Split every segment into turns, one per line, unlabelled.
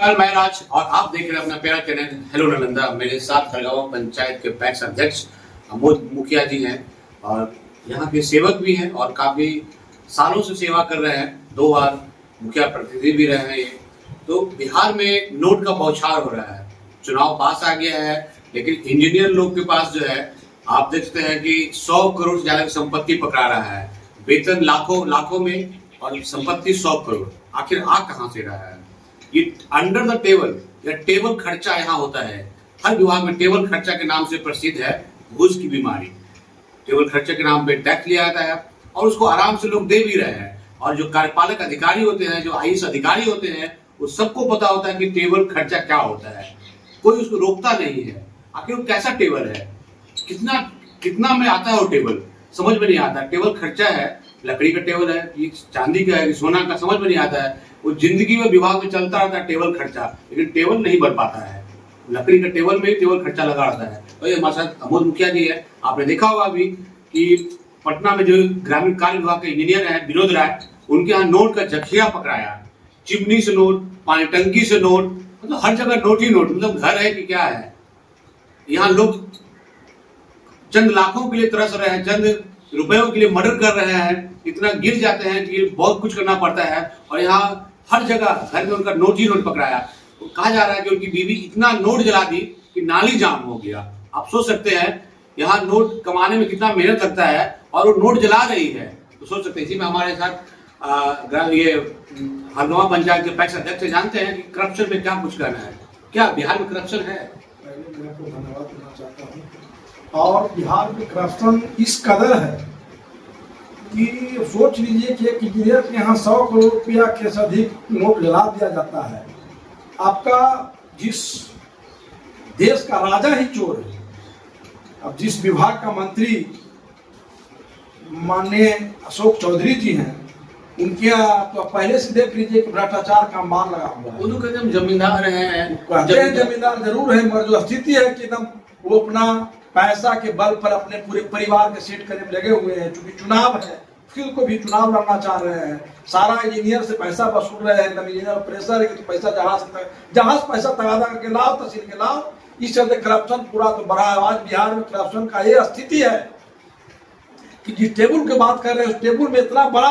मैं राज और आप देख रहे हैं अपना प्यारा चैनल हेलो नालंदा। मेरे साथ खड़गांव पंचायत के पैक्स अध्यक्ष अमोद मुखिया जी हैं और यहाँ के सेवक भी हैं और काफी सालों से सेवा कर रहे हैं। 2 बार मुखिया प्रतिनिधि भी रहे हैं ये। तो बिहार में नोट का बौछार हो रहा है, चुनाव पास आ गया है, लेकिन इंजीनियर लोग के पास जो है आप देखते हैं कि 100 करोड़ से ज्यादा की संपत्ति पकड़ा रहा है, वेतन लाखों में और संपत्ति 100 करोड़। आखिर आ कहाँ से रहा है? ये अंडर द टेबल या टेबल खर्चा यहाँ होता है। हर विभाग में टेबल खर्चा के नाम से प्रसिद्ध है घूस की बीमारी। टेबल खर्चे के नाम पे टैक्स लिया जाता है और उसको आराम से लोग दे भी रहे हैं। और जो कार्यपालक अधिकारी होते हैं, जो आईएएस अधिकारी होते हैं, वो सबको पता होता है कि टेबल खर्चा क्या होता है। कोई उसको रोकता नहीं है। आखिर वो कैसा टेबल है, कितना में आता है वो टेबल, समझ में नहीं आता। टेबल खर्चा है, लकड़ी का टेबल है, ये चांदी का है कि सोना का, समझ में नहीं आता है। वो जिंदगी में विभाग में चलता रहता है टेबल खर्चा, लेकिन टेबल नहीं बन पाता है। लकड़ी का टेबल में ही टेबल खर्चा लगा रहता है। तो ये हमारे साथ अमोद मुखिया जी है। आपने देखा होगा अभी कि पटना में जो ग्रामीण कार्य विभाग के इंजीनियर है विनोद राय, उनके यहाँ नोट का जखिया पकड़ाया। चिमनी से नोट, पानी टंकी से नोट, मतलब हर जगह नोट ही नोट। मतलब घर है कि क्या है? यहाँ लोग चंद लाखों के लिए तरस रहे हैं, चंद रुपयों के लिए मर्डर कर रहे हैं। इतना गिर जाते हैं कि बहुत कुछ करना पड़ता है। और यहाँ हर जगह घर में उनका नोट ही नोट पकड़ाया। तो कहा जा रहा है कि उनकी बीवी इतना नोट जला दी कि नाली जाम हो गया। आप सोच सकते हैं यहाँ नोट कमाने में कितना मेहनत लगता है और वो नोट जला रही है। तो सोच सकते हैं। इसी में हमारे साथ ये खड़गांव पंचायत के पैक्स अध्यक्ष जानते हैं कि करप्शन में क्या कुछ करना है। क्या बिहार में करप्शन है?
पहले मैं आपको धन्यवाद देना चाहता हूँ। और बिहार में करप्शन इस कदर है कि सोच लीजिए कि एक इंजीनियर के यहाँ 100 करोड़ रुपया के से अधिक नोट जला दिया जाता है। आपका जिस देश का राजा ही चोर है। अब जिस विभाग का मंत्री माननीय अशोक चौधरी जी हैं, उनके यहाँ तो पहले से देख लीजिए कि भ्रष्टाचार का मार लगा हुआ है।
उनको एकदम जमींदार हैं,
कहते हैं जमींदार जरूर है, मगर जो स्थिति है कि एकदम वो अपना पैसा के बल पर अपने पूरे परिवार के सेट करने में लगे हुए हैं। चूंकि चुनाव है, फिर को भी चुनाव लड़ना चाह रहे हैं। सारा इंजीनियर से पैसा वसूल रहे हैं। एकदम इंजीनियर प्रेशर है कि तो पैसा जहाज पैसा तगादा करके लाओ, तहसील के लाओ। इस चलते करप्शन पूरा तो बड़ा है। आज बिहार में करप्शन का ये स्थिति है कि जिस टेबल की बात कर रहे हैं उस टेबल में इतना बड़ा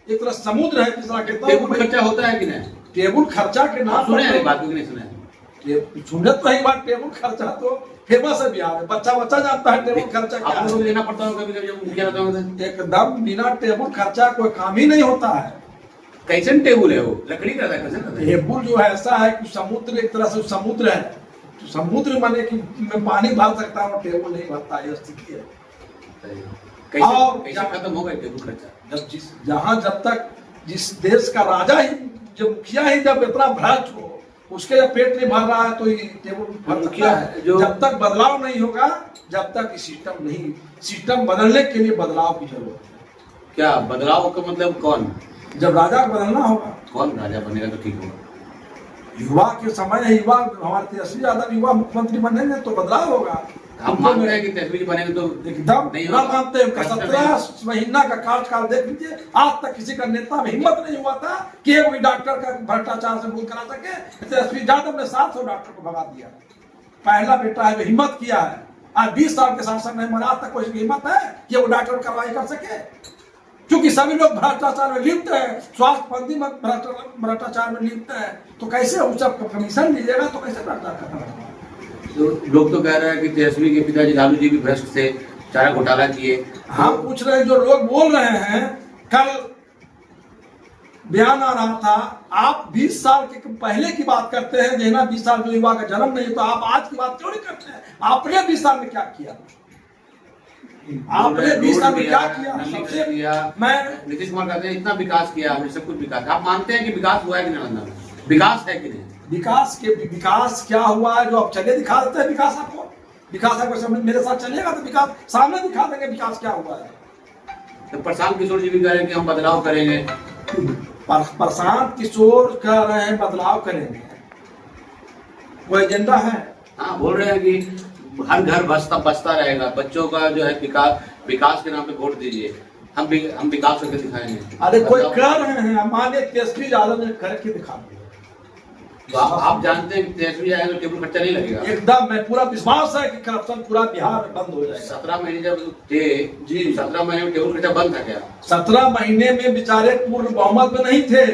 एक तरह समुद्र है। किस तरह के
टेबल खर्चा होता है कि नहीं?
टेबल खर्चा के नाम
सुने हैं, बात नहीं सुने?
सुने तो एक बार टेबल खर्चा तो फेमस है बिहार में। बच्चा जानता है टेबल खर्चा क्या है।
लेना पड़ता है कभी जब मुखिया रहता हूं।
एकदम बिना टेबल खर्चा कोई काम ही नहीं होता है।
कैसन टेबल है वो? लकड़ी का है।
टेबल जो है ऐसा है कि समुद्र एक तरह से समुद्र है। तो समुद्र माने कि मैं पानी भर सकता हूँ, टेबल नहीं भरता। ये स्थिति है। और
कैसे खत्म होगा टेबल खर्चा?
जब तक जिस देश का राजा ही, जो मुखिया ही जब इतना भ्रष्ट हो, उसके जब पेट नहीं भर रहा है तो ये टेबल भर सकता है। जब तक बदलाव नहीं होगा, जब तक सिस्टम बदलने के लिए बदलाव की जरूरत है।
क्या बदलाव का मतलब? कौन?
जब राजा को बदलना होगा।
कौन राजा बनेगा तो ठीक होगा?
युवा के समय है। युवा हमारे तेजस्वी यादव युवा मुख्यमंत्री बनेंगे तो बदलाव होगा।
हम मानते हैं कि तेजस्वी बनेंगे तो
एकदम पूरा मानते हैं। 17 महीना का कार्यकाल देख लीजिए, आज तक किसी का नेता में हिम्मत नहीं हुआ था कि एक भी डॉक्टर का भ्रष्टाचार से मुक्त करा सके। तेजस्वी यादव ने 700 डॉक्टर को भगा दिया। पहला बेटा है, हिम्मत किया है। आज 20 साल के शासन में आज तक कोई हिम्मत है कि वो डॉक्टर कार्रवाई कर सके? क्योंकि सभी लोग भ्रष्टाचार में लिप्त है, स्वास्थ्य मंत्री भ्रष्टाचार में लिप्त है। तो कैसे उस सब कमीशन लीजिएगा तो कैसे भ्रष्टाचार खत्म होगा?
तो लोग तो कह रहे हैं कि तेजस्वी के पिताजी लालू जी भी भ्रष्ट थे, चारा घोटाला किए।
हम पूछ रहे हैं, जो लोग बोल रहे हैं, कल बयान आ रहा था, आप 20 साल के पहले की बात करते हैं। जैना 20 साल में युवा का जन्म नहीं, तो आप आज की बात क्यों नहीं करते हैं? आपने 20 साल में क्या किया? आपने 20 साल में क्या किया? सबसे
मैं नीतीश कुमार कहते हैं इतना विकास किया, हमने सब कुछ विकास। आप मानते हैं कि विकास हुआ है कि नालंदा में? विकास है कि नहीं?
विकास क्या हुआ है जो आप चले दिखा देते हैं? विकास आपको मेरे साथ चलेगा तो विकास सामने दिखा देंगे विकास क्या हुआ है।
तो प्रशांत किशोर जी भी कह रहे हैं कि हम बदलाव करेंगे।
प्रशांत किशोर कह रहे हैं बदलाव करेंगे, वो एजेंडा है।
हाँ, बोल रहे हैं कि हर घर बसता रहेगा, बच्चों का जो है विकास के नाम पे वोट दीजिए, हम विकास करके दिखाएंगे।
अरे कोई कर रहे हैं, हमारे तेजस्वी यादव ने करके दिखा दिया।
तो आप जानते हैं कि तेजस्वी आए तो टेबल खर्चा नहीं लगेगा।
एकदम, मैं पूरा विश्वास है कि करप्शन पूरा बिहार में बंद हो जाएगा।
17 महीने जब थे
जी,
17 महीने में टेबल खर्चा बंद था क्या?
17 महीने में बेचारे पूर्ण बहुमत में नहीं थे,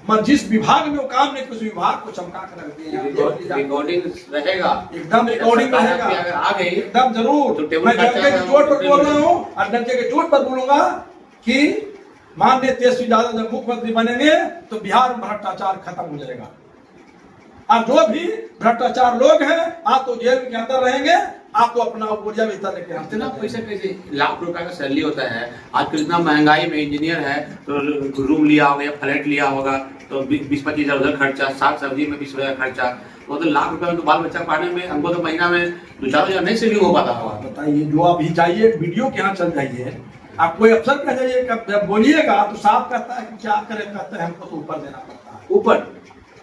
मगर जिस विभाग में वो काम नहीं, उस विभाग को चमका कर रख दिए।
रिकॉर्डिंग रहेगा,
एकदम रिकॉर्डिंग रहेगा,
अगर आ गई
एकदम जरूर।
तो टेबल
मैं डरके
खर्चा
की चोट पर बोल रहा हूँ, और डरके की चोट पर बोलूंगा कि माननीय तेजस्वी यादव जब मुख्यमंत्री बनेंगे तो बिहार में भ्रष्टाचार खत्म हो जाएगा। और जो भी भ्रष्टाचार लोग हैं आप तो जेल के अंदर रहेंगे, आपको अपना बोरिया भीतर लेके
इतना पैसा कैसे? लाख रुपए का सैलरी होता है आजकल, इतना महंगाई में इंजीनियर है तो रूम लिया होगा या फ्लैट लिया होगा तो 20-25 हजार उधर खर्चा, साग सब्जी में 20 हजार खर्चा, वो तो लाख रुपए में तो बाल बच्चा पाने में हमको तो महीना में 2-4 हजार नहीं सेविंग हो पाता होगा।
बताइए, जो अभी जाइए वीडियो के यहाँ चल जाइए, आप कोई अफसर कह जाइए, जब बोलिएगा तो साफ कहता है कि क्या करें, कहते हैं हमको तो ऊपर देना पड़ता है।
ऊपर,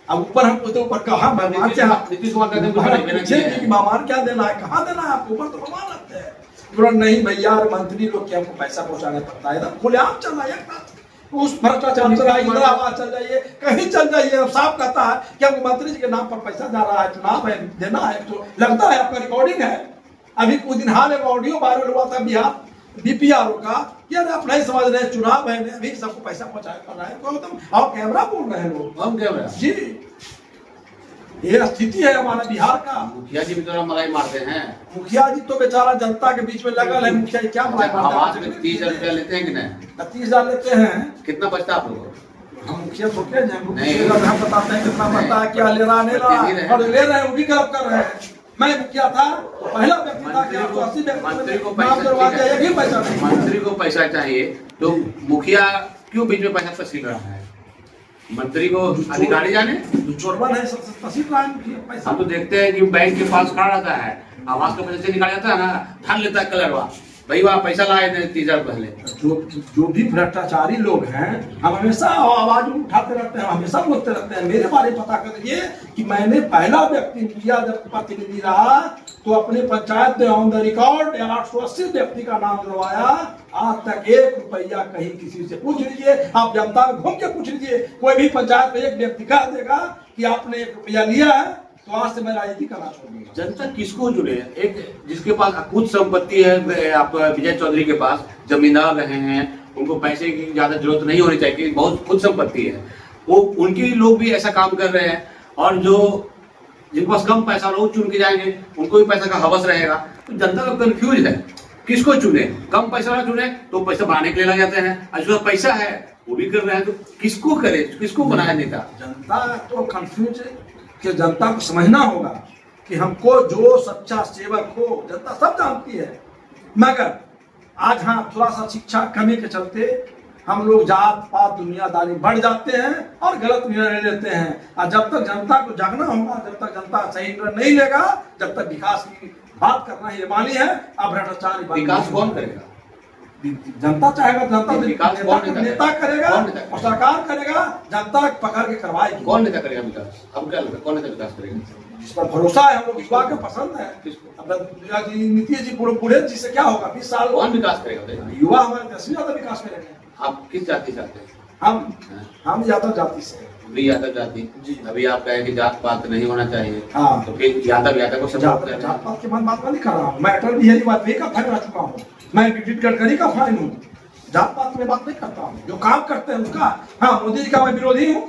अब ऊपर हमको तो ऊपर कहाँ भगवान से
नीतीश कुमार कहते हैं
कि भगवान क्या देना है, कहाँ देना है आपको, ऊपर तो भगवान लगते हैं। तुरंत नहीं भैया, मंत्री लोग के हमको पैसा पहुंचाना पड़ता है, एकदम खुलेआम चल रहा है। उस भ्रष्टाचार चल रहा है, इंदिरावास चल जाइए, कहीं चल जाइए, अब साफ कहता है कि हमको मंत्री जी के नाम पर पैसा जा रहा है, चुनाव है, देना है, तो लगता है आपका रिकॉर्डिंग है। अभी कुछ दिन हाल एक ऑडियो वायरल हुआ था बिहार बीपीआर का, यार आप नहीं समझ रहे, चुनाव है, अभी सबको पैसा पहुंचाया कर रहा है, तो एकदम और कैमरा बोल रहे हैं लोग,
हम कैमरा
जी। ये स्थिति है हमारा बिहार का।
मुखिया जी भी तो मलाई मारते हैं।
मुखिया जी तो बेचारा जनता के बीच में लगा है, मुखिया जी क्या मलाई
आवाज में 30,000 रुपया लेते हैं कि नहीं?
30,000 लेते हैं।
कितना बचता आप लोगों को?
हम मुखिया थोड़े हैं, हम बताते हैं कितना बनता है, क्या ले रहा नहीं रहा, और ले रहे हैं वो भी गलत कर रहे हैं। मैं मुखिया था तो पहला व्यक्ति था कि आपको 80
मंत्री को
पैसा,
मंत्री को पैसा चाहिए तो मुखिया क्यों बीच में पैसा तस्वीर रहा है? मंत्री को अधिकारी जाने,
चोरवन है तस्वीर रहा है पैसा।
हम तो देखते हैं कि बैंक के पास खड़ा रहता है, आवास का पैसा से निकाल जाता है ना, ठान लेता है कलरवा, भाई वहाँ पैसा लाए थे 30,000 पहले।
जो भी भ्रष्टाचारी लोग हैं, हम हमेशा आवाज उठाते रहते हैं, हमेशा बोलते रहते हैं, मेरे बारे में पता करिए कि मैंने पहला व्यक्ति मुखिया जब प्रतिनिधि रहा तो अपने पंचायत में ऑन द रिकॉर्ड 880 व्यक्ति का नाम करवाया। आज तक 1 रुपया कहीं किसी से पूछ लीजिए, आप जनता में घूम के पूछ लीजिए, कोई भी पंचायत में एक व्यक्ति कह देगा कि आपने 1 रुपया लिया है तो आज से मैं राजनीति करना छोड़ दूंगा।
जनता किसको चुने? एक जिसके पास अकूत संपत्ति है, आप विजय चौधरी के पास जमींदार रहे हैं, उनको पैसे की ज्यादा जरूरत नहीं होनी चाहिए, बहुत खुद संपत्ति है, वो उनके लोग भी ऐसा काम कर रहे हैं। और जो जिनके पास कम पैसा लोग चुन के जाएंगे, उनको भी पैसा का हवस रहेगा, तो जनता लोग कंफ्यूज है किसको चुने। कम पैसा वाला चुने तो पैसा बढ़ाने के लिए लग जाते हैं, और जो पैसा है वो भी कर रहे हैं, तो किसको करे, किसको बनाया नेता?
जनता तो कंफ्यूज है कि जनता को समझना होगा कि हमको जो सच्चा सेवक हो, जनता सब जानती है, मगर आज हाँ थोड़ा सा शिक्षा कमी के चलते हम लोग जात पात दुनियादारी बढ़ जाते हैं और गलत निर्णय लेते हैं। और जब तक जनता को जागना होगा, जब तक जनता सही निर्णय नहीं लेगा, जब तक विकास की बात करना ये मानी है, अब भ्रष्टाचार
विकास कौन करेगा?
जनता चाहेगा, जनता
विकास
नेता करेगा और सरकार करेगा, जनता पकड़ के करवाएगी।
कौन नेता करेगा विकास? अब क्या लगता है कौन नेता विकास करेगा?
जिस पर भरोसा है, हम लोग युवा के पसंद है। नीतीश जी बूढ़े जी से क्या होगा, 20 साल
कौन विकास करेगा?
युवा हमारे देश में ज्यादा विकास करेंगे।
आप किस जाति चाहते हैं?
हम यादव जाति से
भी यादव जाति
जी।
अभी आप कहें कि जात पात नहीं होना चाहिए,
हाँ।
तो फिर यादव को सपोर्ट करें।
जात पात की बात नहीं कर रहा हूँ मैं, अटल बिहारी वाजपेयी का फैन रह चुका हूँ, मैं नितिन गडकरी का फैन हूँ, जात पात में बात नहीं करता हूँ, जो काम करते हैं उसका। हाँ, मोदी जी का मैं विरोधी हूँ,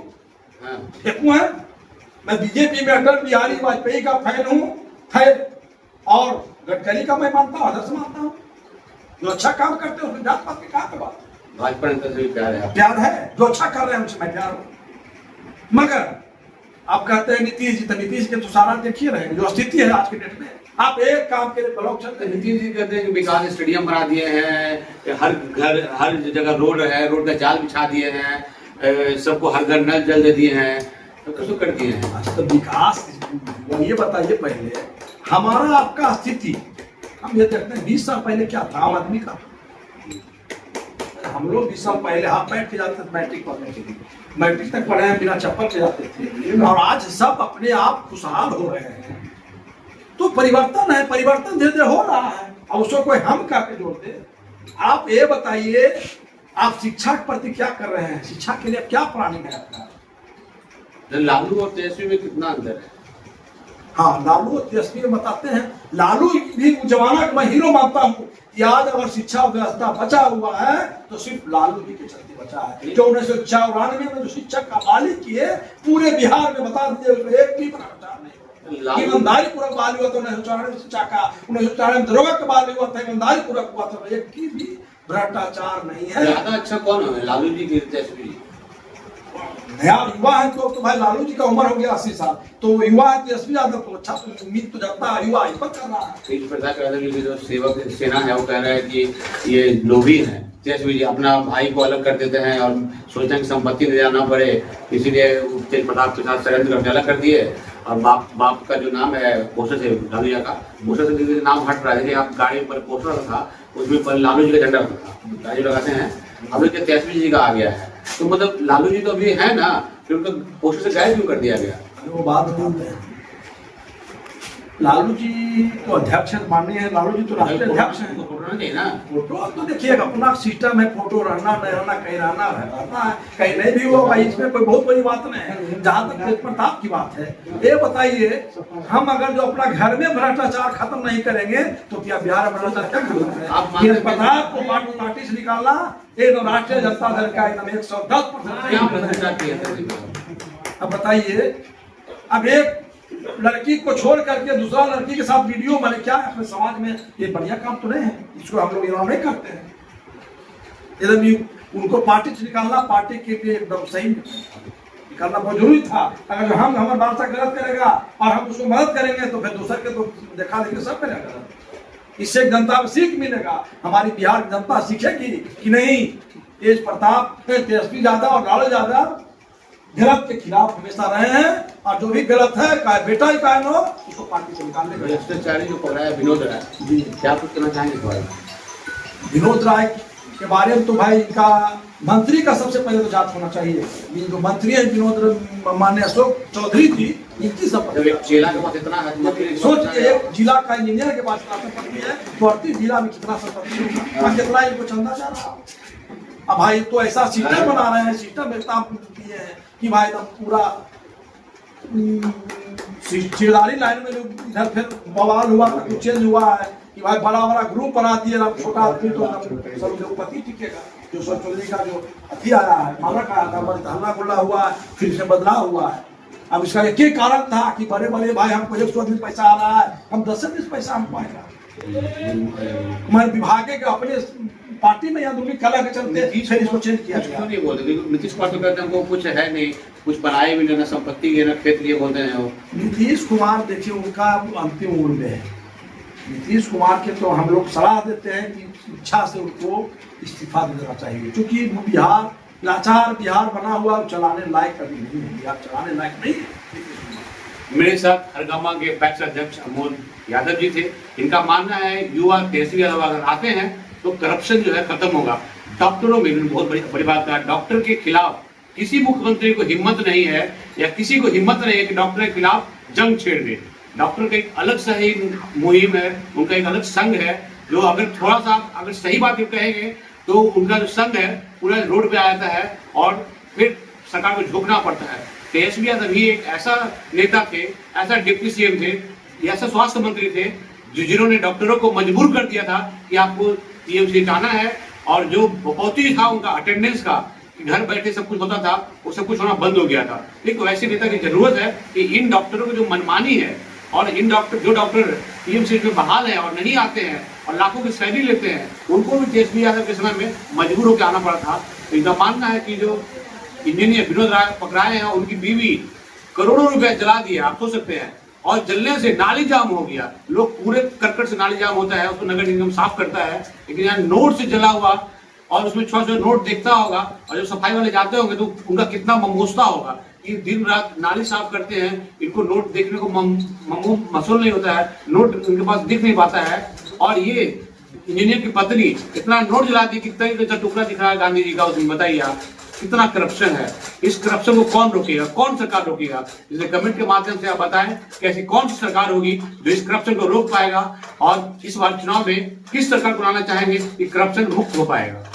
फेंकू है। मैं बीजेपी में अटल बिहारी वाजपेयी का फैन हूँ, और गडकरी का मैं मानता हूँ, आदर्श मानता हूँ। जो अच्छा काम करते हैं उसमें जात पात की कहाँ पे बात?
भाजपा नेता से भी प्यार है,
प्यार है, जो अच्छा कर रहे हैं उनसे मैं प्यार हूँ। मगर आप कहते हैं नीतीश जी, तो नीतीश के तो सारा देखिए रहे जो स्थिति है आज के डेट में। आप एक काम के लिए ब्लॉक चलते हैं,
नीतीश जी कहते हैं कि विकास स्टेडियम बना दिए हैं, हर घर हर जगह रोड है, रोड का जाल बिछा दिए हैं, सबको हर घर नल जल दे दिए हैं, तो कुछ कर दिए हैं।
अच्छा, तो विकास ये बताइए पहले हमारा आपका स्थिति, हम ये देखते हैं 20 साल पहले क्या था आम आदमी का। हम लोग 20 साल पहले हाथ बैठ के जाते थे मैट्रिक पढ़ने के लिए, मैट्रिक तक पढ़े हैं, बिना चप्पल के जाते थे, और आज सब अपने आप खुशहाल हो रहे हैं। तो परिवर्तन है, परिवर्तन धीरे धीरे हो रहा है, और उसको कोई हम करके जोड़ते। आप ये बताइए, आप शिक्षा के प्रति क्या कर रहे हैं? शिक्षा के लिए क्या प्लानिंग है आपका?
लालू और तेजस्वी में कितना अंतर है?
हाँ, लालू और तेजस्वी में बताते हैं। लालू भी उस जमाना का मैं हीरो मानता हूँ कि आज अगर शिक्षा व्यवस्था बचा हुआ है तो सिर्फ लालू जी के चलते बचा है। जो 1994 में जो शिक्षक का मालिक किए, पूरे बिहार में बता दीजिए उसमें एक भी भ्रष्टाचार नहीं। ईमानदारी पूर्वक बहाल हुआ था 1994 में शिक्षा का, 1994 में दरोगा का बहाल हुआ था, ईमानदारी पूर्वक हुआ था, एक की भी भ्रष्टाचार नहीं है।
ज्यादा अच्छा कौन है, लालू जी की तेजस्वी जी?
नया युवा है तो भाई लालू जी का उम्र हो गया 80 साल, तो युवा है तेजस्वी यादव तो अच्छा, तो उम्मीद तो जनता युवा इस पर कर रहा है।
तेज प्रताप यादव जी की जो सेवक सेना है वो कह रहा है कि ये लोभी है। तेजस्वी जी अपना भाई को अलग कर देते हैं और सोचते हैं कि संपत्ति ले जाना पड़े, इसीलिए तेज प्रताप के साथ षड्यंत्र करके अलग कर दिए। और बाप का जो नाम है पोस्टर से लालू जी का, पोस्टर से नाम हट रहा है। देखिए आप गाड़ी पर पोस्टर था, उसमें पर लालू जी का झंडा था, गाड़ी लगाते हैं, अभी के तेजस्वी जी का आ गया है। तो मतलब लालू जी तो अभी है ना, फिर उनका पोस्टर से गायब क्यों कर दिया गया?
वो बात बताते हैं। लालू जी तो अध्यक्ष है, माननीय है, लालू जी तो राष्ट्रीय अध्यक्ष है।
फोटो रहना चाहिए ना।
फोटो तो देखिए अपना सिस्टम है, फोटो रहना नहीं रहना, कहीं रहना है, कहीं नहीं भी हो भाई, इसमें कोई बहुत बड़ी बात नहीं है। जहाँ तक तेज प्रताप की बात है, ये बताइए हम अगर जो अपना घर में भ्रष्टाचार खत्म नहीं करेंगे तो क्या बिहार में भ्रष्टाचार क्या खत्म है? तेज प्रताप को पार्टी से निकालना एकदम राष्ट्रीय जनता दल का एकदम 110%। अब बताइए, अब एक लड़की को छोड़ करके दूसरा लड़की के साथ वीडियो बने, क्या अपने समाज में ये बढ़िया काम तो नहीं है? इसको हम लोग इनाम नहीं करते हैं। एकदम उनको पार्टी से निकालना पार्टी के लिए एकदम सही निकालना बहुत जरूरी था। अगर हम हमारा बादशाह गलत करेगा और हम उसको मदद करेंगे तो फिर दूसरे के तो देखा देखे सब करेगा। इससे जनता को सीख मिलेगा, हमारी बिहार की जनता सीखेगी कि नहीं, तेज प्रताप, तेजस्वी यादव और लालू यादव गलत के खिलाफ हमेशा रहे हैं, और जो भी गलत है चाहे बेटा ही चाहे नो, उसको पार्टी से निकालने का।
भ्रष्टाचारी जो पकड़ा है विनोद राय जी, क्या कुछ कहना चाहेंगे इस बारे में?
विनोद राय के बारे में तो भाई इनका मंत्री का सबसे पहले तो जांच होना चाहिए। ये जो मंत्री है विनोद माननीय अशोक चौधरी जी, इनकी सब
जिला के पास इतना है,
सोचिए एक जिला का इंजीनियर के पास संपत्ति है तो 38 जिला में कितना संपत्ति होगा, कितना इनको चंदा जा रहा। अब भाई तो ऐसा सिस्टम बना रहे हैं, सिस्टम इतना ये है कि भाई एकदम पूरा चिड़दारी लाइन में जो इधर फिर बवाल हुआ था, कुछ चेंज हुआ है कि भाई बड़ा बड़ा ग्रुप बना दिए, अब छोटा आदमी तो सब उद्योगपति टिकेगा। जो सर चौधरी का जो अति आया है, मालक आया था, हल्ला गुल्ला हुआ है, फिर से बदलाव हुआ है। अब इसका एक ही कारण था कि बड़े बड़े भाई हमको 100 आदमी पैसा आ रहा है, हम 10 से 20 पैसा हम पाएगा। मैं विभाग के अपने पार्टी में यहाँ दूसरी कला के चलते इसको चेंज किया गया।
नहीं बोलते नीतीश कुमार तो कहते हैं वो कुछ है नहीं, कुछ बनाए भी नहीं, ना संपत्ति है ना खेत लिए, बोलते हैं वो।
नीतीश कुमार देखिए उनका अंतिम उम्र में है। नीतीश कुमार के तो हम लोग सलाह देते हैं कि इच्छा से उनको इस्तीफा दे देना चाहिए, क्योंकि बिहार लाचार बिहार बना हुआ, चलाने लायक अभी नहीं है, बिहार चलाने लायक नहीं है।
मेरे साथ हरगामा के पैक्स अध्यक्ष अमोद यादव जी थे। इनका मानना है युवा तेजस्वी यादव अगर आते हैं तो करप्शन जो है खत्म होगा। डॉक्टरों में बहुत बड़ी बात है, डॉक्टर के खिलाफ किसी मुख्यमंत्री को हिम्मत नहीं है या किसी को हिम्मत नहीं है कि डॉक्टर के खिलाफ जंग छेड़ दे। डॉक्टर का एक अलग सा ही मुहिम है, उनका एक अलग संघ है, जो अगर थोड़ा सा अगर सही बात कहेंगे तो उनका जो संघ है पूरा रोड पे आ जाता है और फिर सरकार को झोंकना पड़ता है। तेजस्वी यादव भी एक ऐसा नेता थे, ऐसा डिप्टी सीएम थे, ऐसा स्वास्थ्य मंत्री थे जिन्होंने डॉक्टरों को मजबूर कर दिया था कि आपको टीएमसी हटाना है। और जो बपौती था उनका अटेंडेंस का, कि घर बैठे सब कुछ होता था, वो सब कुछ होना बंद हो गया था। लेकिन वैसे नेता की जरूरत है कि इन डॉक्टरों को जो मनमानी है और इन जो डॉक्टर टीएमसी में बहाल है और नहीं आते हैं और लाखों की सैलरी लेते हैं, उनको भी तेजस्वी यादव के समय में मजबूर होकर आना पड़ा था। तो इनका मानना है कि जो इंजीनियर विनोद राय पकड़ाए हैं उनकी बीवी करोड़ों रुपए जला दिए, आप सोच सकते हैं, और जलने से नाली जाम हो गया। लोग पूरे करकट से नाली जाम होता है, उसको नगर निगम साफ करता है, लेकिन यहाँ नोट से जला हुआ और उसमें छोटे नोट देखता होगा, और जो सफाई वाले जाते होंगे तो उनका कितना ममोस्ता होगा कि दिन रात नाली साफ करते हैं, इनको नोट देखने को मसूल नहीं होता है, नोट उनके पास दिख नहीं पाता है। और ये इंजीनियर की पत्नी इतना नोट जला दी, कितना टुकड़ा दिख रहा है गांधी जी का उसमें, बताइए आप कितना करप्शन है। इस करप्शन को कौन रोकेगा, कौन सरकार रोकेगा? इसे कमेंट के माध्यम से आप बताएं कि ऐसी कौन सी सरकार होगी जो इस करप्शन को रोक पाएगा, और इस बार चुनाव में किस सरकार को लाना चाहेंगे कि करप्शन मुक्त हो पाएगा।